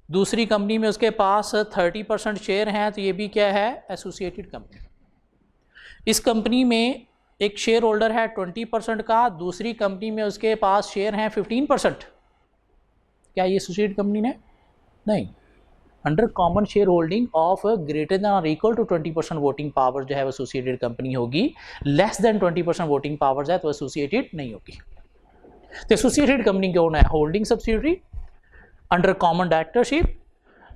Speaker 1: दूसरी कंपनी में उसके पास 30% शेयर हैं, तो ये भी क्या है, एसोसिएटेड कंपनी। इस कंपनी में एक शेयर होल्डर है 20% का, दूसरी कंपनी में उसके पास शेयर हैं 15%, क्या ये एसोसिएटेड कंपनी है? नहीं। Under common share holding of greater than और इक्वल टू 20% वोटिंग पावर जो है वो एसोसिएटेड कंपनी होगी, लेस देन 20% वोटिंग पावर है तो एसोसिएटेड नहीं होगी। तो एसोसिएटेड कंपनी कौन है? Holding subsidiary under common directorship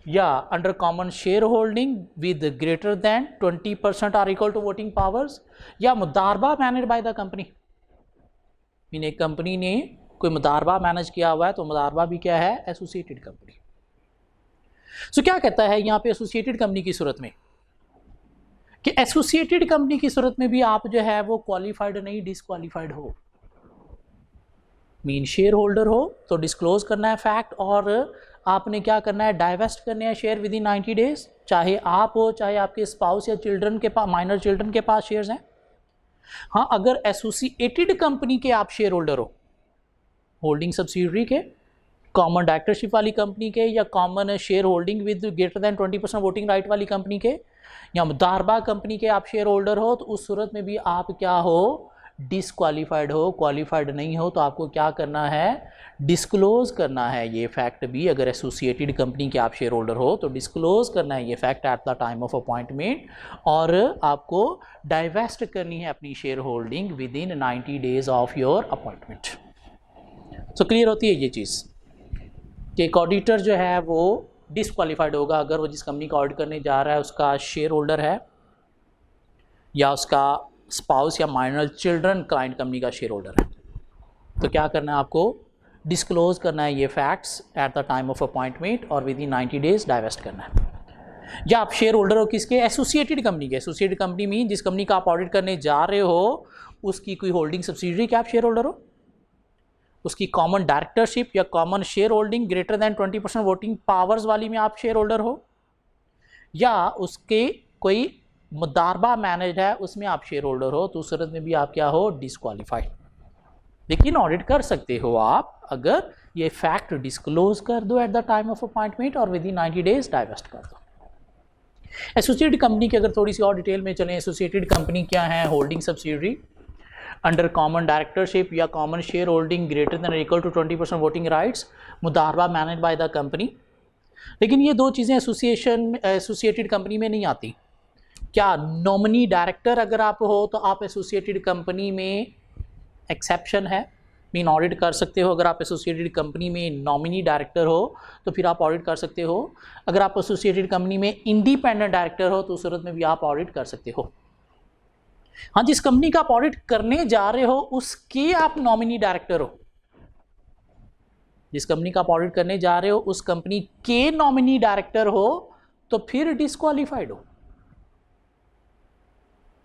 Speaker 1: या under common share holding with greater than 20% or equal to voting powers, या मुदारबा manage by the company. Mean एक कंपनी ने कोई मुदारबा मैनेज किया हुआ है तो मुदारबा भी क्या है? Associated company. सो क्या कहता है यहाँ पे एसोसिएटेड कंपनी की सूरत में कि एसोसिएटेड कंपनी की सूरत में भी आप जो है वो क्वालिफाइड नहीं, डिसक्वालिफाइड हो। मीन शेयर होल्डर हो तो डिस्क्लोज करना है फैक्ट, और आपने क्या करना है? डाइवेस्ट करने हैं शेयर विद इन 90 डेज, चाहे आप हो चाहे आपके स्पाउस या चिल्ड्रन के पास, माइनर चिल्ड्रन के पास शेयर्स हैं। हाँ, अगर एसोसिएटेड कंपनी के आप शेयर होल्डर हो, होल्डिंग सब्सिडियरी के, कॉमन डायरेक्टरशिप वाली कंपनी के, या common share holding with greater than 20% voting right वाली कंपनी के, या मुदारबा कंपनी के आप शेयर होल्डर हो, तो उस सूरत में भी आप क्या हो? डिसक्वालीफाइड हो। क्वालिफाइड नहीं हो तो आपको क्या करना है? डिस्क्लोज करना है ये फैक्ट भी। अगर एसोसिएटेड कंपनी के आप शेयर होल्डर हो तो डिस्क्लोज करना है ये fact eight the time of appointment, और आपको डाइवेस्ट करनी है अपनी share holding with in 90 days of your appointment. So clear होती है ये चीज़ कि एक ऑडिटर जो है वो डिसक्वालीफाइड होगा अगर वो जिस कंपनी का ऑडिट करने जा रहा है उसका शेयर होल्डर है, या उसका स्पाउस या माइनर चिल्ड्रन क्लाइंट कंपनी का शेयर होल्डर है। तो क्या करना है? आपको डिस्क्लोज करना है ये facts eight the time of appointment और विद इन 90 डेज डाइवेस्ट करना है। या आप शेयर होल्डर हो किसके? एसोसिएटेड कंपनी के। एसोसिएटेड कंपनी मीन जिस कंपनी का आप ऑडिट करने जा रहे हो उसकी कोई होल्डिंग सब्सिडियरी के आप शेयर होल्डर हो, उसकी कॉमन डायरेक्टरशिप या common share holding greater than 20% voting powers वाली में आप शेयर होल्डर हो, या उसके कोई मुदारबा मैनेज है उसमें आप शेयर होल्डर हो, तो उस सूरत में भी आप क्या हो? डिसक्वालीफाइड। लेकिन ऑडिट कर सकते हो आप अगर ये फैक्ट डिस्क्लोज कर दो eight the time of appointment और विद इन 90 डेज डाइवेस्ट कर दो। एसोसिएटेड कंपनी की अगर थोड़ी सी और डिटेल में चलें, एसोसिएटेड कंपनी क्या है? Holding subsidiary under common directorship या common share holding greater than equal to 20% voting rights, मुदारबा मैनेज बाय द कंपनी। लेकिन ये दो चीज़ें एसोसिएटेड कंपनी में नहीं आती। क्या नॉमिनी डायरेक्टर अगर आप हो तो आप एसोसिएटेड कंपनी में एक्सेप्शन है, मीन ऑडिट कर सकते हो। अगर आप एसोसिएटेड कंपनी में नॉमिनी डायरेक्टर हो तो फिर आप ऑडिट कर सकते हो। अगर आप एसोसिएटेड कंपनी में इंडिपेंडेंट डायरेक्टर हो तो उस सूरत में भी आप ऑडिट कर सकते हो। हाँ, जिस कंपनी का आप ऑडिट करने जा रहे हो उसके आप नॉमिनी डायरेक्टर हो, जिस कंपनी का आप ऑडिट करने जा रहे हो उस कंपनी के नॉमिनी डायरेक्टर हो तो फिर डिस्क्वालीफाइड हो।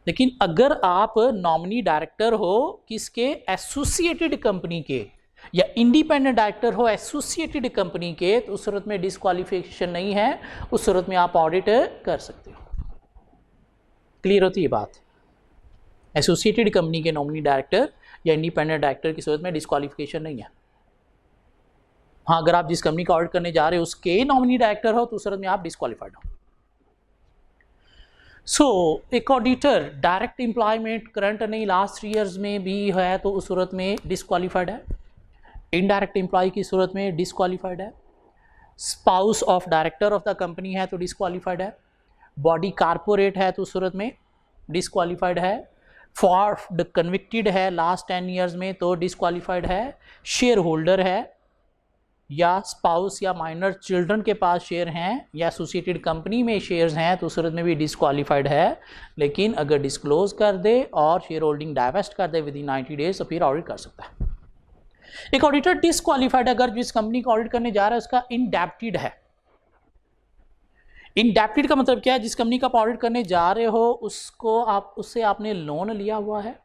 Speaker 1: लेकिन अगर आप नॉमिनी डायरेक्टर हो किसके? एसोसिएटेड कंपनी के, या इंडिपेंडेंट डायरेक्टर हो एसोसिएटेड कंपनी के, तो उस सूरत में डिस्क्वालिफिकेशन नहीं है, उस सूरत में आप ऑडिट कर सकते हो। क्लियर होती है बात? एसोसिएटेड कंपनी के नॉमिनी डायरेक्टर या इंडिपेंडेंट डायरेक्टर की सूरत में डिस्क्वालिफिकेशन नहीं है। हाँ, अगर आप जिस कंपनी का ऑडिट करने जा रहे हो उसके नॉमिनी डायरेक्टर हो तो उस सूरत में आप डिस्क्वालीफाइड हो। सो एक ऑडिटर डायरेक्ट एम्प्लॉयमेंट करंट नहीं लास्ट 3 ईयर्स में भी है तो उस सूरत में डिस्क्वालीफाइड है। इनडायरेक्ट एम्प्लॉय की सूरत में डिस्क्वालीफाइड है। Spouse of director of the company है तो डिस्क्वालीफाइड है। बॉडी कारपोरेट है तो उस सूरत में डिस्क्वालीफाइड है। फॉर द कन्विक्टेड है लास्ट 10 ईयर्स में तो डिस्क्वालीफाइड है। शेयर होल्डर है, या स्पाउस या माइनर चिल्ड्रन के पास शेयर हैं, या एसोसिएटेड कंपनी में शेयर्स हैं तो उस सूरत में भी डिस्क्वालीफाइड है। लेकिन अगर डिस्क्लोज कर दे और शेयर होल्डिंग डाइवेस्ट कर दे विद इन 90 डेज तो फिर ऑडिट कर सकता है। एक ऑडिटर डिस्क्वालीफाइड अगर जिस कंपनी को ऑडिट करने जा रहा है उसका इंडेप्टेड है। इंडेप्टेड का मतलब क्या है? जिस कंपनी का आप ऑडिट करने जा रहे हो उससे आपने लोन लिया हुआ है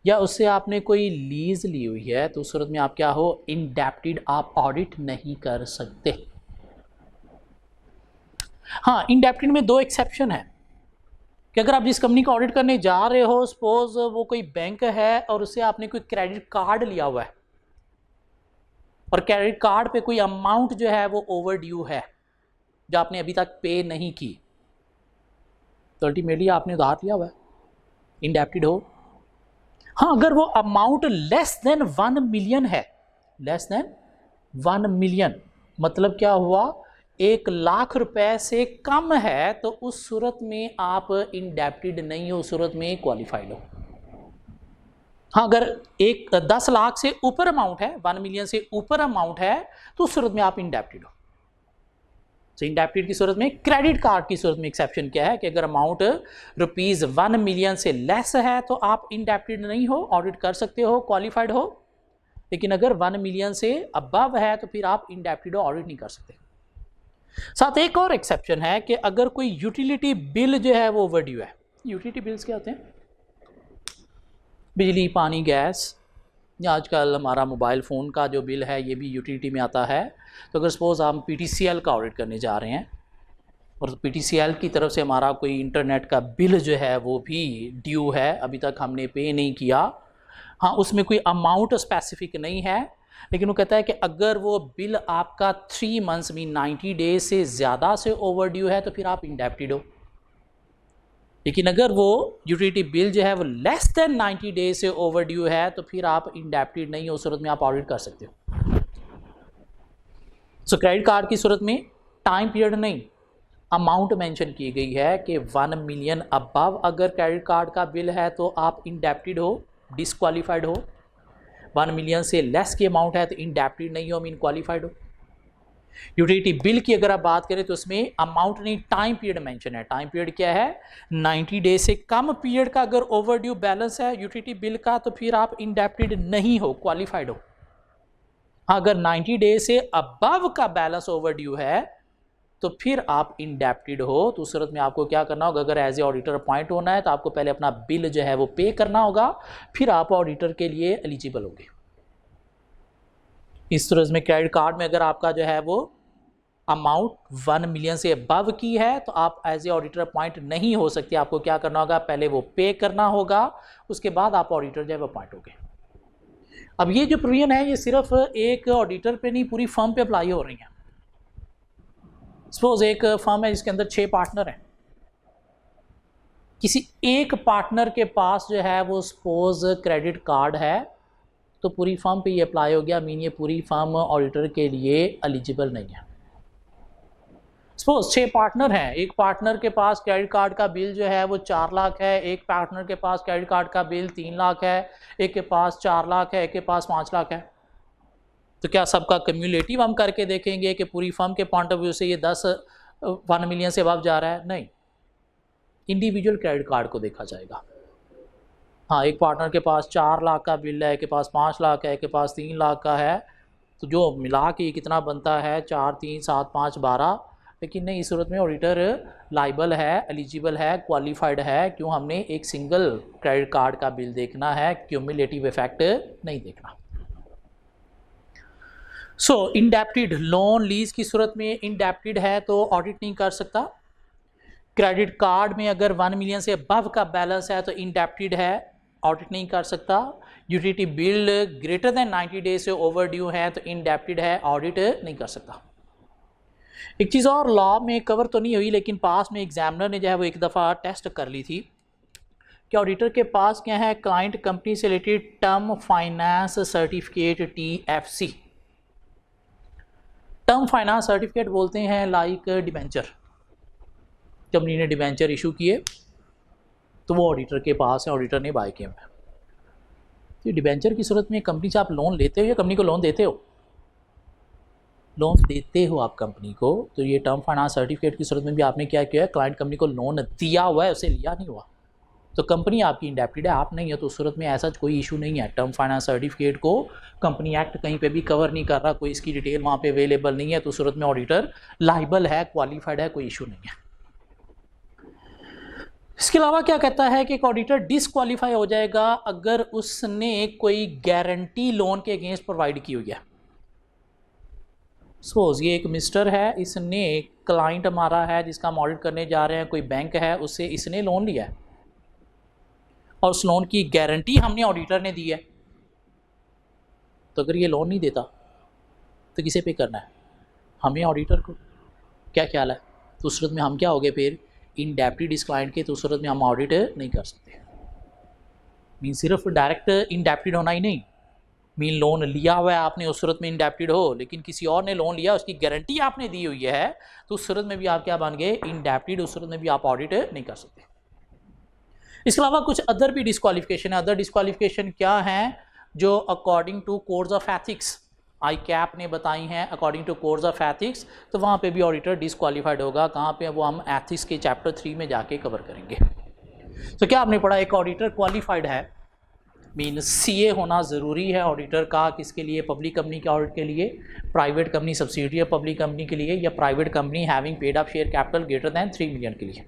Speaker 1: या उससे आपने कोई लीज ली हुई है तो उस सूरत में आप क्या हो? इंडेप्टेड, आप ऑडिट नहीं कर सकते। हाँ, इंडेप्टेड में 2 एक्सेप्शन है कि अगर आप जिस कंपनी का ऑडिट करने जा रहे हो सपोज वो कोई बैंक है और उससे आपने कोई क्रेडिट कार्ड लिया हुआ है और क्रेडिट कार्ड पे कोई अमाउंट जो है वो ओवर ड्यू है जो आपने अभी तक पे नहीं की, तो अल्टीमेटली आपने उधार लिया हुआ है, इंडेप्टेड हो। हाँ, अगर वो अमाउंट लेस देन 1 मिलियन है, लेस देन 1 मिलियन मतलब क्या हुआ? 1,00,000 रुपए से कम है तो उस सूरत में आप इंडेप्टेड नहीं हो, उस सूरत में क्वालिफाइड हो। हाँ, अगर 10 लाख से ऊपर अमाउंट है, 1 मिलियन से ऊपर अमाउंट है, तो उस सूरत में आप इंडेप्टेड हो। तो इंडेप्टेड की सूरत में, क्रेडिट कार्ड की सूरत में एक्सेप्शन क्या है कि अगर अमाउंट ₹1 मिलियन से लेस है तो आप इंडेप्टेड नहीं हो, ऑडिट कर सकते हो, क्वालिफाइड हो। लेकिन अगर 1 मिलियन से अबव है तो फिर आप इंडेप्टेड हो, ऑडिट नहीं कर सकते। साथ एक और एक्सेप्शन है कि अगर कोई यूटिलिटी बिल जो है वो ओवरड्यू है। यूटिलिटी बिल्स क्या होते हैं? बिजली, पानी, गैस, या आजकल हमारा मोबाइल फ़ोन का जो बिल है ये भी यूटिलिटी में आता है। तो अगर सपोज़ हम PTCL का ऑडिट करने जा रहे हैं और PTCL की तरफ से हमारा कोई इंटरनेट का बिल जो है वो भी ड्यू है, अभी तक हमने पे नहीं किया। हाँ, उसमें कोई अमाउंट स्पेसिफिक नहीं है, लेकिन वो कहता है कि अगर वो बिल आपका 3 मंथ्स मीन 90 डेज से ज़्यादा से ओवरड्यू है तो फिर आप इंडेप्टेड हो। लेकिन अगर वो यूटिलिटी बिल जो है वो लेस देन 90 डेज से ओवरड्यू है तो फिर आप इंडेप्टेड नहीं हो, उस सूरत में आप ऑडिट कर सकते हो। सो क्रेडिट कार्ड की सूरत में टाइम पीरियड नहीं, अमाउंट मेंशन की गई है कि 1 मिलियन अबव अगर क्रेडिट कार्ड का बिल है तो आप इंडेप्टेड हो, डिसक्वालीफाइड हो। 1 मिलियन से लेस की अमाउंट है तो इंडेप्टेड नहीं हो, मीन क्वालिफाइड हो। यूटिलिटी बिल की अगर आप बात करें तो उसमें अमाउंट नहीं, टाइम पीरियड मेंशन है। टाइम पीरियड क्या है? 90 डेज से कम पीरियड का अगर ओवरड्यू बैलेंस है यूटिलिटी बिल का तो फिर आप इंडेप्टेड नहीं हो, क्वालिफाइड हो। अगर 90 डेज से अबव का बैलेंस ओवरड्यू है तो फिर आप इंडेप्टेड हो। तो उस सूरत में आपको क्या करना होगा? अगर एज ए ऑडिटर अपॉइंट होना है तो आपको पहले अपना बिल जो है वो पे करना होगा, फिर आप ऑडिटर के लिए एलिजिबल होंगे। इस सूरत में क्रेडिट कार्ड में अगर आपका जो है वो अमाउंट 1 मिलियन से अबव की है तो आप एज ए ऑडिटर अपॉइंट नहीं हो सकते। आपको क्या करना होगा? पहले वो पे करना होगा, उसके बाद आप ऑडिटर जो है वो अपॉइंट होंगे। अब ये जो प्रोविजन है ये सिर्फ एक ऑडिटर पे नहीं, पूरी फर्म पे अप्लाई हो रही है। सपोज एक फर्म है जिसके अंदर 6 पार्टनर हैं, किसी एक पार्टनर के पास जो है वो सपोज क्रेडिट कार्ड है तो पूरी फर्म पे ये अप्लाई हो गया, मीन ये पूरी फर्म ऑडिटर के लिए एलिजिबल नहीं है। सपोज 6 पार्टनर हैं, एक पार्टनर के पास क्रेडिट कार्ड का बिल जो है वो 4 लाख है, एक पार्टनर के पास क्रेडिट कार्ड का बिल 3 लाख है, एक के पास 4 लाख है, एक के पास 5 लाख है। तो क्या सबका क्यूमुलेटिव हम करके देखेंगे कि पूरी फर्म के पॉइंट ऑफ व्यू से ये 1 मिलियन से अबव जा रहा है? नहीं, इंडिविजुअल क्रेडिट कार्ड को देखा जाएगा। हाँ, एक पार्टनर के पास 4 लाख का बिल है, एक के पास 5 लाख है, एक के पास 3 लाख का है, तो जो मिला के कितना बनता है? 4, 3, 7, 5, 12। लेकिन नहीं, इस सूरत में ऑडिटर लाइबल है, एलिजिबल है, क्वालिफाइड है। क्यों? हमने एक सिंगल क्रेडिट कार्ड का बिल देखना है, क्यूमुलेटिव इफेक्ट नहीं देखना। सो इंडेप्टेड, लोन लीज की सूरत में इंडेप्टेड है तो ऑडिट नहीं कर सकता। क्रेडिट कार्ड में अगर 1 मिलियन से अबव का बैलेंस है तो इंडेप्टेड है, ऑडिट नहीं कर सकता। Utility bill greater than 90 days से ओवरड्यू है तो इंडेप्टेड है, ऑडिट नहीं कर सकता। एक चीज़ और लॉ में कवर तो नहीं हुई, लेकिन पास में एग्जामिनर ने जो है वो एक दफ़ा टेस्ट कर ली थी कि ऑडिटर के पास क्या है? क्लाइंट कंपनी से related term finance certificate, TFC। Term finance certificate बोलते हैं लाइक डिबेंचर। कंपनी ने डिबेंचर इशू किए तो वो ऑडिटर के पास है, ऑडिटर ने बाय किए हैं। तो डिबेंचर की सूरत में कंपनी से आप लोन लेते हो या कंपनी को लोन देते हो? लोन देते हो आप कंपनी को, तो ये टर्म फाइनेंस सर्टिफिकेट की सूरत में भी आपने क्या किया है? क्लाइंट कंपनी को लोन दिया हुआ है, उसे लिया नहीं हुआ। तो कंपनी आपकी इंडेप्टेड है, आप नहीं है, तो उस सूरत में ऐसा कोई इशू नहीं है। टर्म फाइनेंस सर्टिफिकेट को कंपनी एक्ट कहीं पे भी कवर नहीं कर रहा, कोई इसकी डिटेल वहाँ पे अवेलेबल नहीं है, तो उस सूरत में ऑडिटर लाइबल है, क्वालिफाइड है, कोई इशू नहीं है। इसके अलावा क्या कहता है कि एक ऑडिटर डिसक्वालीफाई हो जाएगा अगर उसने कोई गारंटी लोन के अगेंस्ट प्रोवाइड की हुई है। सपोज ये एक मिस्टर है, इसने क्लाइंट हमारा है जिसका हम ऑडिट करने जा रहे हैं, कोई बैंक है, उससे इसने लोन लिया है और उस लोन की गारंटी हमने ऑडिटर ने दी है। तो अगर ये लोन नहीं देता तो किसे पे करना है? हमें, ऑडिटर को। क्या ख्याल है? तो उस सूरत में हम क्या हो गए फिर? इंडेप्टेड इस क्लाइंट के, तो उस सूरत में हम ऑडिट नहीं कर सकते। मीन सिर्फ डायरेक्ट इंडेप्टेड होना ही नहीं, मीन लोन लिया हुआ है आपने, उस सूरत में इंडेप्टेड हो, लेकिन किसी और ने लोन लिया, उसकी गारंटी आपने दी हुई है, तो उस सूरत में भी आप क्या बन गए, इंडेप्टेड। उस सूरत में भी आप ऑडिट नहीं कर सकते। इसके अलावा कुछ अदर भी डिस्क्वालिफिकेशन है। अदर डिस्क्वालिफिकेशन क्या है, जो according to codes of ethics आई कैप ने बताई हैं, according to codes of ethics, तो वहाँ पे भी ऑडिटर डिस्क्वालीफाइड होगा। कहाँ पे, वो हम एथिक्स के चैप्टर 3 में जाके कवर करेंगे। तो क्या आपने पढ़ा, एक ऑडिटर क्वालिफाइड है, मीन सीए होना ज़रूरी है ऑडिटर का। किसके लिए, पब्लिक कंपनी के ऑडिट के लिए, private company subsidiary public company के लिए, या private company having paid up share capital greater than 3 million के लिए,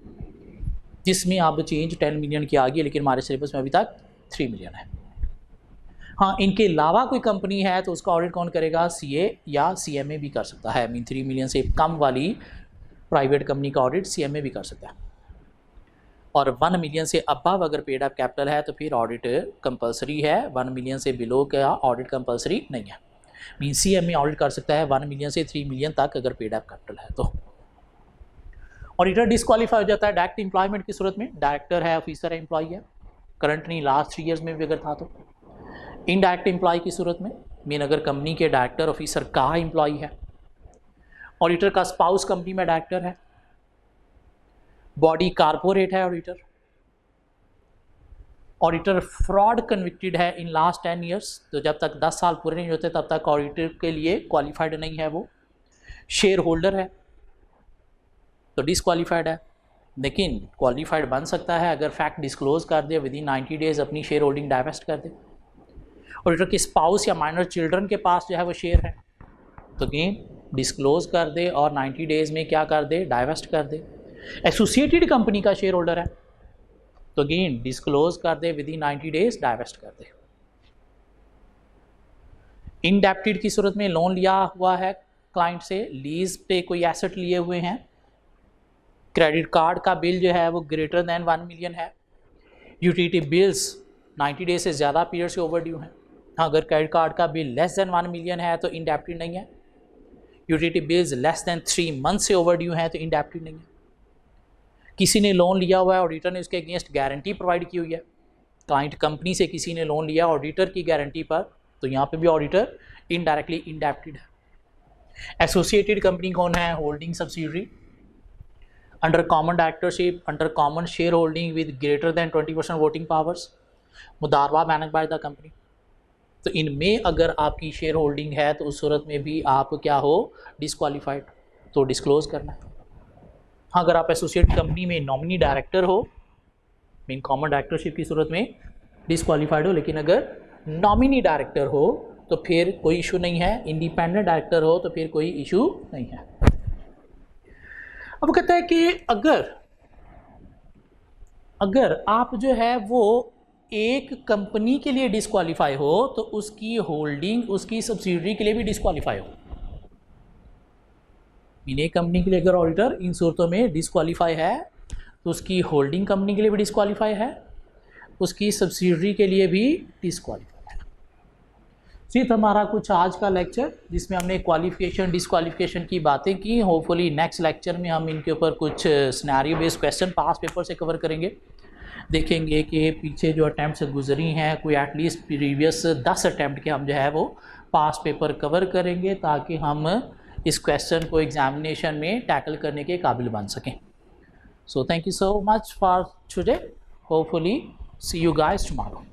Speaker 1: जिसमें आप चेंज 10 मिलियन की आ गई, लेकिन हमारे सिलेबस में अभी तक 3 मिलियन है। हाँ, इनके अलावा कोई कंपनी है तो उसका ऑडिट कौन करेगा, सीए या सीएमए भी कर सकता है। मीन 3 मिलियन से कम वाली प्राइवेट कंपनी का ऑडिट सीएमए भी कर सकता है। और 1 मिलियन से अबव अगर पेड अप कैपिटल है तो फिर ऑडिट कंपलसरी है। 1 मिलियन से बिलो का ऑडिट कंपलसरी नहीं है। मीन सीएमए ऑडिट कर सकता है 1 मिलियन से 3 मिलियन तक अगर पेड अप कैपिटल है तो। ऑडिटर डिस्क्वालीफाई हो जाता है डायरेक्ट एम्प्लॉयमेंट की सूरत में, डायरेक्टर है, ऑफिसर है, एम्प्लॉय है, करंट नहीं, लास्ट 3 ईयर्स में भी अगर था तो। इनडायरेक्ट एम्प्लॉय की सूरत में, मीन अगर कंपनी के डायरेक्टर ऑफिसर का एम्प्लॉय है, ऑडिटर का स्पाउस कंपनी में डायरेक्टर है, बॉडी कारपोरेट है ऑडिटर, ऑडिटर फ्रॉड कन्विक्टेड है इन लास्ट 10 ईयर्स, तो जब तक 10 साल पूरे नहीं होते तब तक ऑडिटर के लिए क्वालिफाइड नहीं है वो, शेयर होल्डर है तो डिसक्वालीफाइड है, लेकिन क्वालिफाइड बन सकता है अगर फैक्ट डिस्क्लोज कर दे, विद इन 90 डेज अपनी शेयर होल्डिंग डाइवेस्ट कर दे। ऑडिटर के स्पाउस या माइनर चिल्ड्रन के पास जो है वो शेयर है तो अगेन डिस्क्लोज कर दे और 90 डेज़ में क्या कर दे, डाइवेस्ट कर दे। एसोसिएटेड कंपनी का शेयर होल्डर है तो अगेन डिस्क्लोज कर दे, विद इन 90 डेज डाइवेस्ट कर दे। इनडेप्टेड की सूरत में लोन लिया हुआ है क्लाइंट से, लीज पे कोई एसेट लिए हुए हैं, क्रेडिट कार्ड का बिल जो है वो ग्रेटर दैन 1 मिलियन है, यूटिलिटी बिल्स 90 डेज से ज़्यादा पीरियड से ओवरड्यू हैं। अगर क्रेडिट कार्ड का बिल लेस दैन 1 मिलियन है तो इंडेप्टेड नहीं है, utility bills less than 3 month से ओवरड्यू हैं तो इंडेप्टेड नहीं है। किसी ने लोन लिया हुआ है, ऑडिटर ने उसके अगेंस्ट गारंटी प्रोवाइड की हुई है, क्लाइंट कंपनी से किसी ने लोन लिया ऑडिटर की गारंटी पर, तो यहाँ पे भी ऑडिटर इनडायरेक्टली इंडेप्टेड है। एसोसिएटेड कंपनी कौन है, holding subsidiary, under common directorship, under common share holding with greater than 20% voting powers, मुदारवा मैनेज बाय द कंपनी। तो इनमें अगर आपकी शेयर होल्डिंग है तो उस सूरत में भी आप क्या हो, डिस्क्वालीफाइड, तो डिस्क्लोज करना है। हाँ, अगर आप एसोसिएट कंपनी में नॉमिनी डायरेक्टर हो, मीन कॉमन डायरेक्टरशिप की सूरत में डिस्क्वालीफाइड हो, लेकिन अगर नॉमिनी डायरेक्टर हो तो फिर कोई इशू नहीं है, इंडिपेंडेंट डायरेक्टर हो तो फिर कोई इशू नहीं है। अब वो कहता है कि अगर आप जो है वो एक कंपनी के लिए डिस्क्वालीफाई हो तो उसकी होल्डिंग उसकी सब्सिडियरी के लिए भी डिस्क्वालीफाई हो। मीन एक कंपनी के लिए अगर ऑडिटर इन सूरतों में डिस्क्वालीफाई है तो उसकी होल्डिंग कंपनी के लिए भी डिस्क्वालीफाई है, उसकी सब्सिडियरी के लिए भी डिस्क्वालीफाई है। ये था हमारा कुछ आज का लेक्चर जिसमें हमने क्वालिफिकेशन डिस्क्वालिफिकेशन की बातें की। होपफुली नेक्स्ट लेक्चर में हम इनके ऊपर कुछ सिनेरियो बेस्ड क्वेश्चन पास पेपर से कवर करेंगे, देखेंगे कि पीछे जो अटैम्प्ट गुजरी हैं कोई एटलीस्ट प्रीवियस 10 अटैम्प्ट के हम जो है वो पास पेपर कवर करेंगे ताकि हम इस क्वेश्चन को एग्जामिनेशन में टैकल करने के काबिल बन सकें। So thank you so much for today, hopefully see you guys tomorrow.